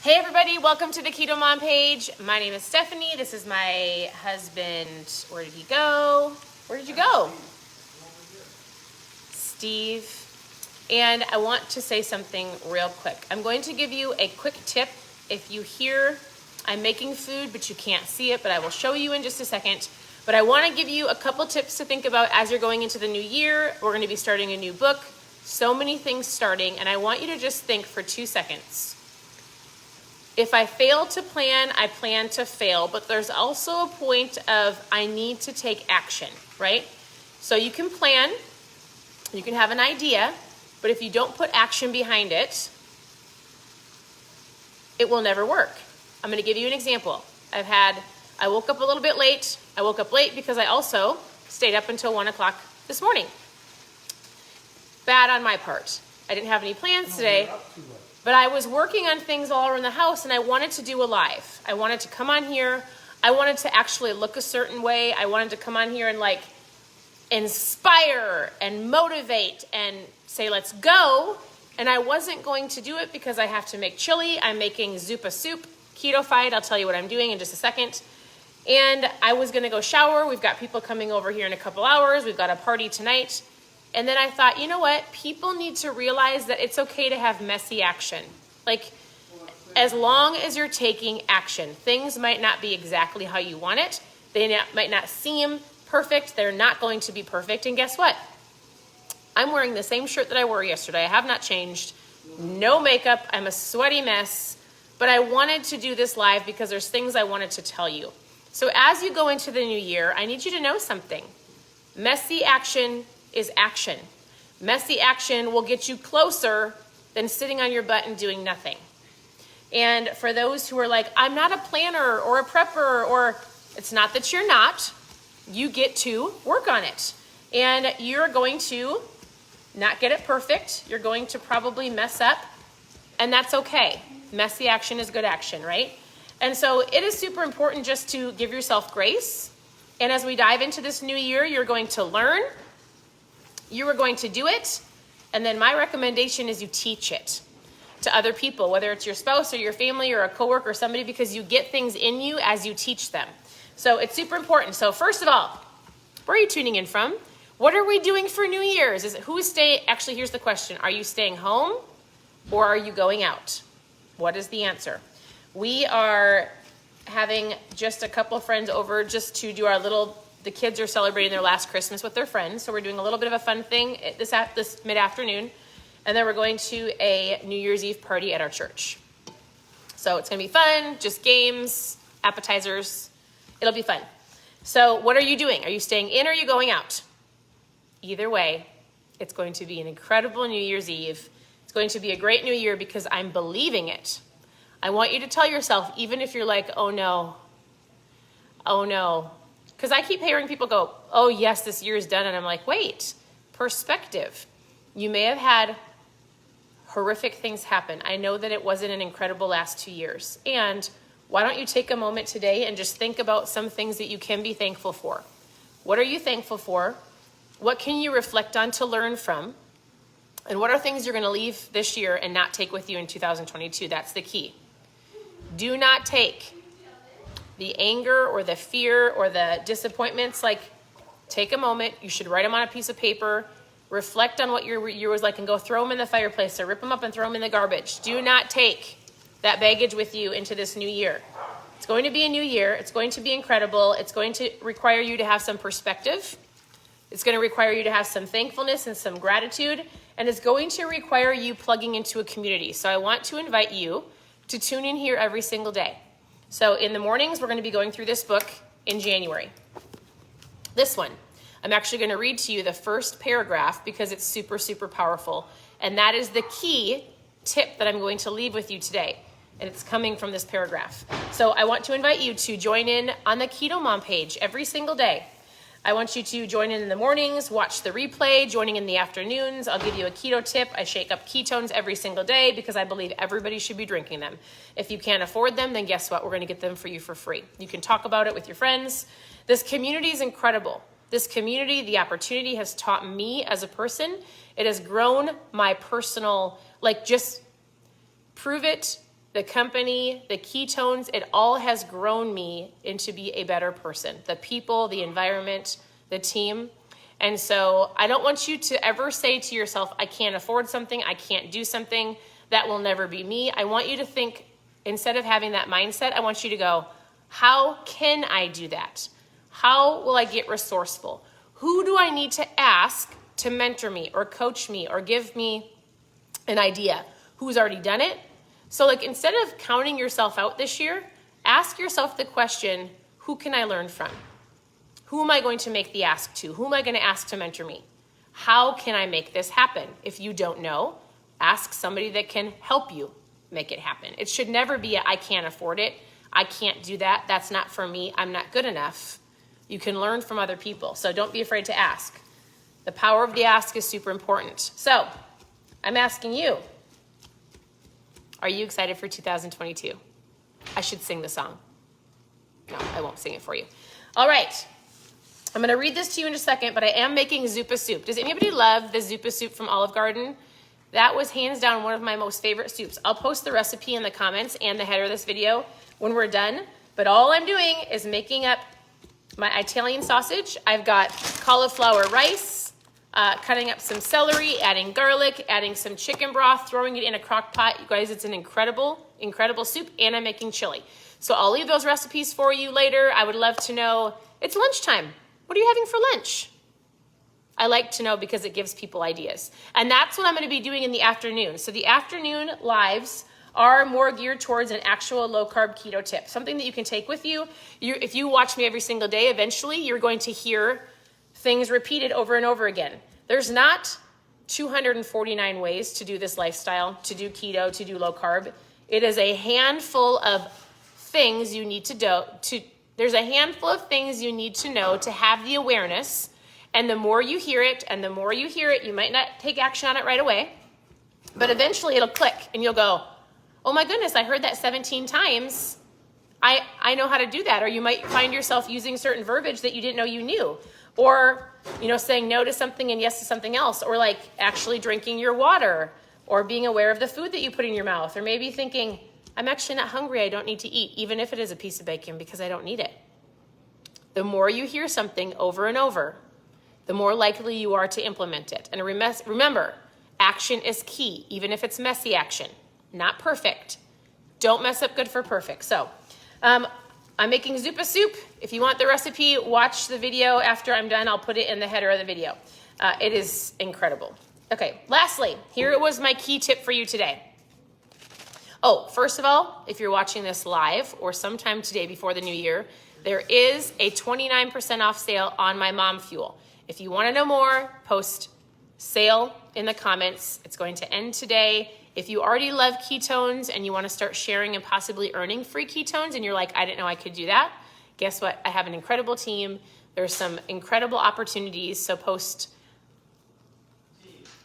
Hey everybody, welcome to the KetoMOM page. My name is Stephanie. This is my husband. Where did he go? Where did you go? Steve. And I want to say something real quick. I'm going to give you a quick tip. If you hear I'm making food, but you can't see it, but I will show you in just a second. But I want to give you a couple tips to think about as you're going into the new year. We're going to be starting a new book. So many things starting, and I want you to just think for 2 seconds. If I fail to plan, I plan to fail, but there's also a point of I need to take action, right? So you can plan, you can have an idea, but if you don't put action behind it, it will never work. I'm going to give you an example. I woke up a little bit late. I woke up late because I also stayed up until 1 o'clock this morning. Bad on my part. I didn't have any plans today. But I was working on things all around the house, and I wanted to do a live. I wanted to come on here. I wanted to actually look a certain way. I wanted to come on here and inspire and motivate and say, let's go. And I wasn't going to do it because I have to make chili. I'm making Zupa soup, keto-fied. I'll tell you what I'm doing in just a second. And I was going to go shower. We've got people coming over here in a couple hours. We've got a party tonight. And then I thought, you know what? People need to realize that it's okay to have messy action. As long as you're taking action, things might not be exactly how you want it. They might not seem perfect. They're not going to be perfect. And guess what? I'm wearing the same shirt that I wore yesterday. I have not changed. No makeup. I'm a sweaty mess. But I wanted to do this live because there's things I wanted to tell you. So as you go into the new year, I need you to know something. Messy action is action. Messy action will get you closer than sitting on your butt and doing nothing. And for those who are like, I'm not a planner or a prepper, or it's not that you're not, you get to work on it. And you're going to not get it perfect. You're going to probably mess up, and that's okay. Messy action is good action, right? And so it is super important just to give yourself grace. And as we dive into this new year, you're going to learn. You are going to do it, and then my recommendation is you teach it to other people, whether it's your spouse or your family or a coworker or somebody, because you get things in you as you teach them. So it's super important. So first of all, where are you tuning in from? What are we doing for New Year's? Actually, here's the question. Are you staying home or are you going out? What is the answer? We are having just a couple friends over just to do the kids are celebrating their last Christmas with their friends. So we're doing a little bit of a fun thing this mid-afternoon. And then we're going to a New Year's Eve party at our church. So it's going to be fun, just games, appetizers. It'll be fun. So what are you doing? Are you staying in or are you going out? Either way, it's going to be an incredible New Year's Eve. It's going to be a great new year because I'm believing it. I want you to tell yourself, even if you're like, oh no, because I keep hearing people go, oh yes, this year is done. And I'm like, wait, perspective. You may have had horrific things happen. I know that it wasn't an incredible last 2 years. And why don't you take a moment today and just think about some things that you can be thankful for? What are you thankful for? What can you reflect on to learn from? And what are things you're going to leave this year and not take with you in 2022? That's the key. Do not take the anger or the fear or the disappointments. Take a moment. You should write them on a piece of paper. Reflect on what your year was like and go throw them in the fireplace or rip them up and throw them in the garbage. Do not take that baggage with you into this new year. It's going to be a new year. It's going to be incredible. It's going to require you to have some perspective. It's going to require you to have some thankfulness and some gratitude. And it's going to require you plugging into a community. So I want to invite you to tune in here every single day. So in the mornings, we're going to be going through this book in January. This one. I'm actually going to read to you the first paragraph because it's super, super powerful. And that is the key tip that I'm going to leave with you today. And it's coming from this paragraph. So I want to invite you to join in on the KetoMOM page every single day. I want you to join in the mornings, watch the replay, joining in the afternoons. I'll give you a keto tip. I shake up ketones every single day because I believe everybody should be drinking them. If you can't afford them, then guess what? We're going to get them for you for free. You can talk about it with your friends. This community is incredible. This community, the opportunity has taught me as a person. It has grown my personal, just prove it the company, the ketones, it all has grown me into be a better person. The people, the environment, the team. And so I don't want you to ever say to yourself, I can't afford something, I can't do something, that will never be me. I want you to think, instead of having that mindset, I want you to go, how can I do that? How will I get resourceful? Who do I need to ask to mentor me or coach me or give me an idea? Who's already done it? So like, instead of counting yourself out this year, ask yourself the question, who can I learn from? Who am I going to make the ask to? Who am I going to ask to mentor me? How can I make this happen? If you don't know, ask somebody that can help you make it happen. It should never be I can't afford it. I can't do that. That's not for me. I'm not good enough. You can learn from other people. So don't be afraid to ask. The power of the ask is super important. So I'm asking you, are you excited for 2022? I should sing the song. No, I won't sing it for you. All right. I'm going to read this to you in a second, but I am making Zupa soup. Does anybody love the Zupa soup from Olive Garden? That was hands down one of my most favorite soups. I'll post the recipe in the comments and the header of this video when we're done. But all I'm doing is making up my Italian sausage. I've got cauliflower rice, cutting up some celery, adding garlic, adding some chicken broth, throwing it in a crock pot. You guys, it's an incredible, incredible soup, and I'm making chili. So I'll leave those recipes for you later. I would love to know, it's lunchtime. What are you having for lunch? I like to know because it gives people ideas. And that's what I'm going to be doing in the afternoon. So the afternoon lives are more geared towards an actual low-carb keto tip, something that you can take with you. If you watch me every single day, eventually you're going to hear things repeated over and over again. There's not 249 ways to do this lifestyle, to do keto, to do low-carb. It is a handful of things you need to do. There's a handful of things you need to know to have the awareness. And the more you hear it, you might not take action on it right away, but eventually it'll click and you'll go, oh my goodness, I heard that 17 times. I know how to do that. Or you might find yourself using certain verbiage that you didn't know you knew. Or, saying no to something and yes to something else. Or like actually drinking your water. Or being aware of the food that you put in your mouth. Or maybe thinking, I'm actually not hungry, I don't need to eat, even if it is a piece of bacon, because I don't need it. The more you hear something over and over, the more likely you are to implement it. And remember, action is key, even if it's messy action, not perfect. Don't mess up good for perfect. So I'm making Zupa soup. If you want the recipe, watch the video after I'm done. I'll put it in the header of the video. It is incredible. Okay, lastly, here was my key tip for you today. Oh, first of all, if you're watching this live or sometime today before the new year, there is a 29% off sale on my mom fuel. If you want to know more, post sale in the comments. It's going to end today. If you already love ketones and you want to start sharing and possibly earning free ketones and you're like, I didn't know I could do that, guess what? I have an incredible team. There's some incredible opportunities. So post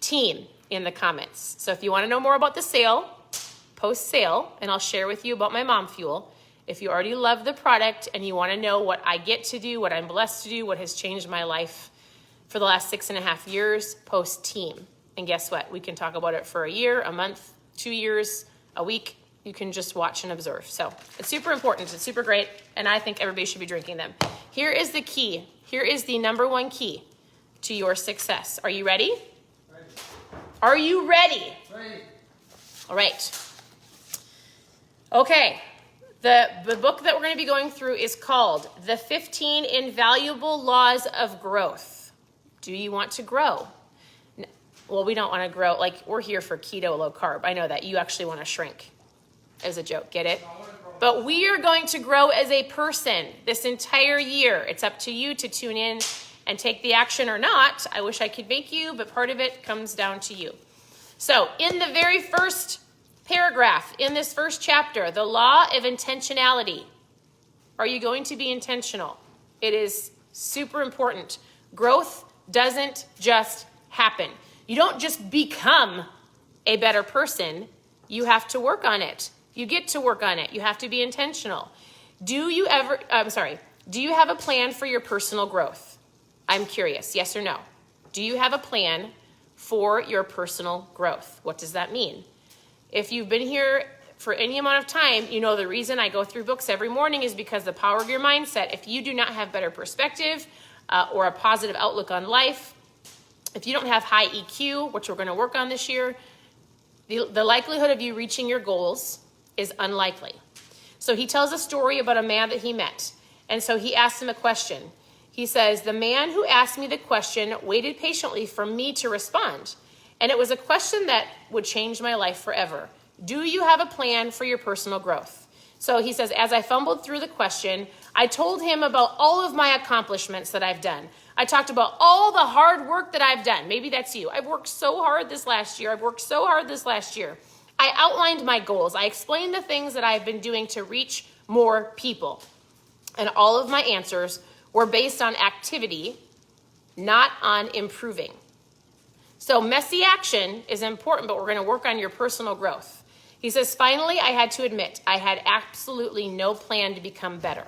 team in the comments. So if you want to know more about the sale, post sale and I'll share with you about my mom fuel. If you already love the product and you want to know what I get to do, what I'm blessed to do, what has changed my life for the last 6.5 years, post team. And guess what? We can talk about it for a year, a month, 2 years, a week. You can just watch and observe. So it's super important. It's super great. And I think everybody should be drinking them. Here is the key. Here is the number one key to your success. Are you ready? Ready. Are you ready? Ready. All right. Okay. The book that we're going to be going through is called The 15 Invaluable Laws of Growth. Do you want to grow? Well, we don't want to grow. Like, we're here for keto, low carb. I know that. You actually want to shrink. As a joke. Get it? But we are going to grow as a person this entire year. It's up to you to tune in and take the action or not. I wish I could make you, but part of it comes down to you. So, in the very first paragraph, in this first chapter, the law of intentionality. Are you going to be intentional? It is super important. Growth doesn't just happen. You don't just become a better person. You have to work on it. You get to work on it. You have to be intentional. Do you have a plan for your personal growth? I'm curious, yes or no? Do you have a plan for your personal growth? What does that mean? If you've been here for any amount of time, you know the reason I go through books every morning is because the power of your mindset. If you do not have better perspective or a positive outlook on life, if you don't have high EQ, which we're going to work on this year, the likelihood of you reaching your goals is unlikely. So he tells a story about a man that he met. And so he asked him a question. He says, the man who asked me the question waited patiently for me to respond. And it was a question that would change my life forever. Do you have a plan for your personal growth? So he says, as I fumbled through the question, I told him about all of my accomplishments that I've done. I talked about all the hard work that I've done. Maybe that's you. I've worked so hard this last year. I outlined my goals. I explained the things that I've been doing to reach more people. And all of my answers were based on activity, not on improving. So messy action is important, but we're going to work on your personal growth. He says, finally, I had to admit, I had absolutely no plan to become better.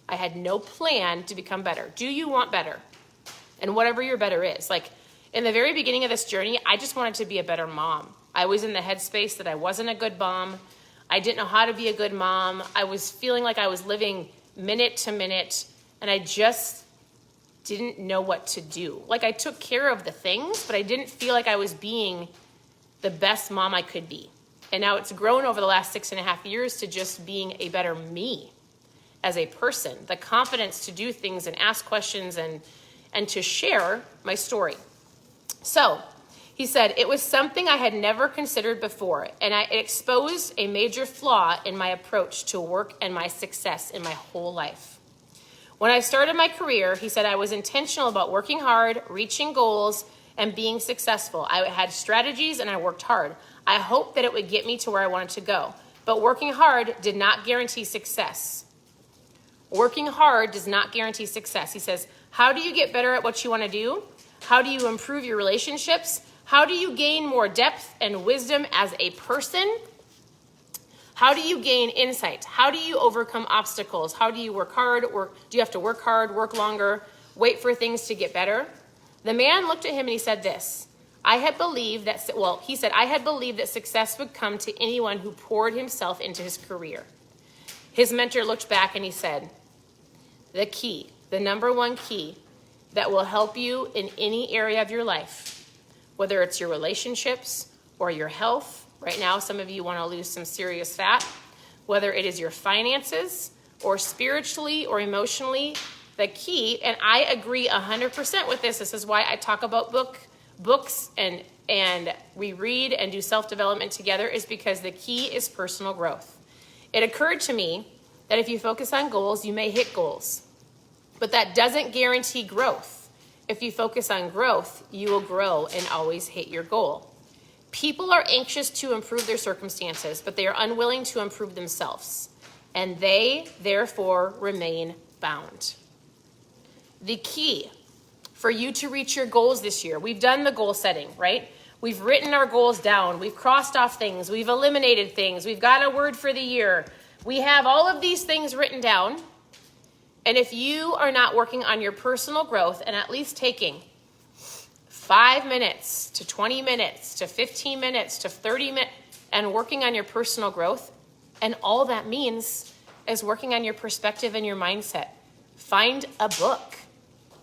I had no plan to become better. Do you want better? And whatever your better is. Like in the very beginning of this journey, I just wanted to be a better mom. I was in the headspace that I wasn't a good mom. I didn't know how to be a good mom. I was feeling like I was living minute to minute, and I just didn't know what to do. Like I took care of the things, but I didn't feel like I was being the best mom I could be. And now it's grown over the last 6.5 years to just being a better me as a person, the confidence to do things and ask questions and to share my story. So he said, it was something I had never considered before, and it exposed a major flaw in my approach to work and my success in my whole life. When I started my career, he said, I was intentional about working hard, reaching goals, and being successful. I had strategies and I worked hard. I hoped that it would get me to where I wanted to go, but working hard did not guarantee success. Working hard does not guarantee success. He says, how do you get better at what you want to do? How do you improve your relationships? How do you gain more depth and wisdom as a person? How do you gain insight? How do you overcome obstacles? How do you work hard? Or do you have to work hard, work longer, wait for things to get better? The man looked at him and he said this, I had believed that success would come to anyone who poured himself into his career. His mentor looked back and he said, the number one key that will help you in any area of your life, whether it's your relationships or your health. Right now, some of you want to lose some serious fat, whether it is your finances or spiritually or emotionally, the key, and I agree 100% with this. This is why I talk about books and we read and do self-development together, is because the key is personal growth. It occurred to me that if you focus on goals, you may hit goals, but that doesn't guarantee growth. If you focus on growth, you will grow and always hit your goal. People are anxious to improve their circumstances, but they are unwilling to improve themselves, and they therefore remain bound. The key for you to reach your goals this year, we've done the goal setting, right? We've written our goals down. We've crossed off things. We've eliminated things. We've got a word for the year. We have all of these things written down. And if you are not working on your personal growth and at least taking 5 minutes to 20 minutes to 15 minutes to 30 minutes and working on your personal growth, and all that means is working on your perspective and your mindset. Find a book.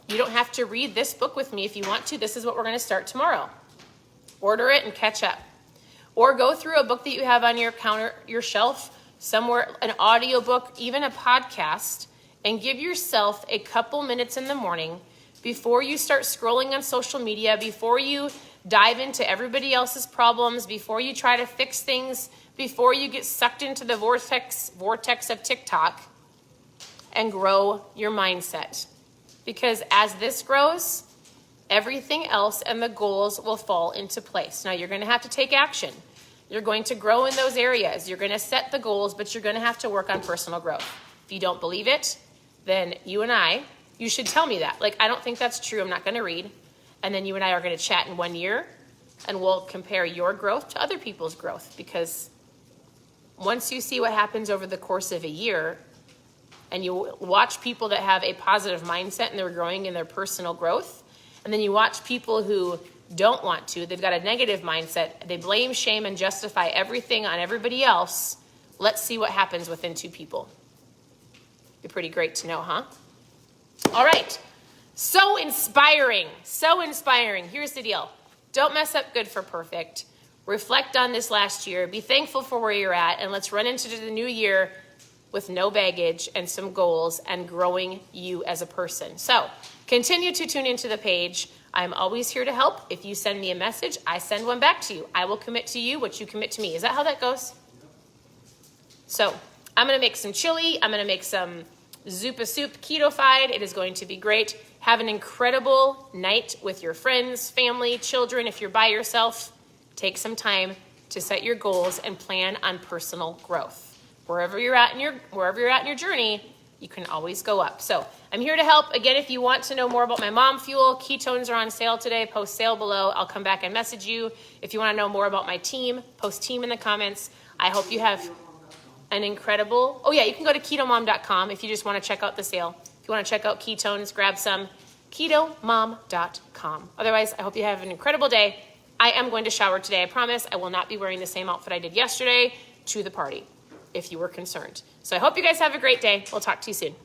You don't have to read this book with me if you want to. This is what we're going to start tomorrow. Order it and catch up. Or go through a book that you have on your counter, your shelf, somewhere, an audio book, even a podcast, and give yourself a couple minutes in the morning before you start scrolling on social media, before you dive into everybody else's problems, before you try to fix things, before you get sucked into the vortex of TikTok, and grow your mindset. Because as this grows, everything else and the goals will fall into place. Now, you're going to have to take action. You're going to grow in those areas. You're going to set the goals, but you're going to have to work on personal growth. If you don't believe it, then you should tell me that. Like, I don't think that's true. I'm not going to read. And then you and I are going to chat in 1 year, and we'll compare your growth to other people's growth. Because once you see what happens over the course of a year, and you watch people that have a positive mindset and they're growing in their personal growth, and then you watch people who don't want to. They've got a negative mindset. They blame, shame, and justify everything on everybody else. Let's see what happens within 2 people. Be pretty great to know, huh? All right. So inspiring. So inspiring. Here's the deal. Don't mess up good for perfect. Reflect on this last year. Be thankful for where you're at. And let's run into the new year with no baggage and some goals and growing you as a person. So continue to tune into the page. I'm always here to help. If you send me a message, I send one back to you. I will commit to you what you commit to me. Is that how that goes? So I'm going to make some chili. I'm going to make some Zupa soup keto-fied. It is going to be great. Have an incredible night with your friends, family, children. If you're by yourself, take some time to set your goals and plan on personal growth. Wherever you're at in your journey, you can always go up. So I'm here to help. Again, if you want to know more about my mom fuel, ketones are on sale today. Post sale below. I'll come back and message you. If you want to know more about my team, post team in the comments. I hope you have an incredible, you can go to KetoMOM.com if you just want to check out the sale. If you want to check out ketones, grab some, KetoMOM.com. Otherwise, I hope you have an incredible day. I am going to shower today, I promise. I will not be wearing the same outfit I did yesterday to the party, if you were concerned. So I hope you guys have a great day. We'll talk to you soon.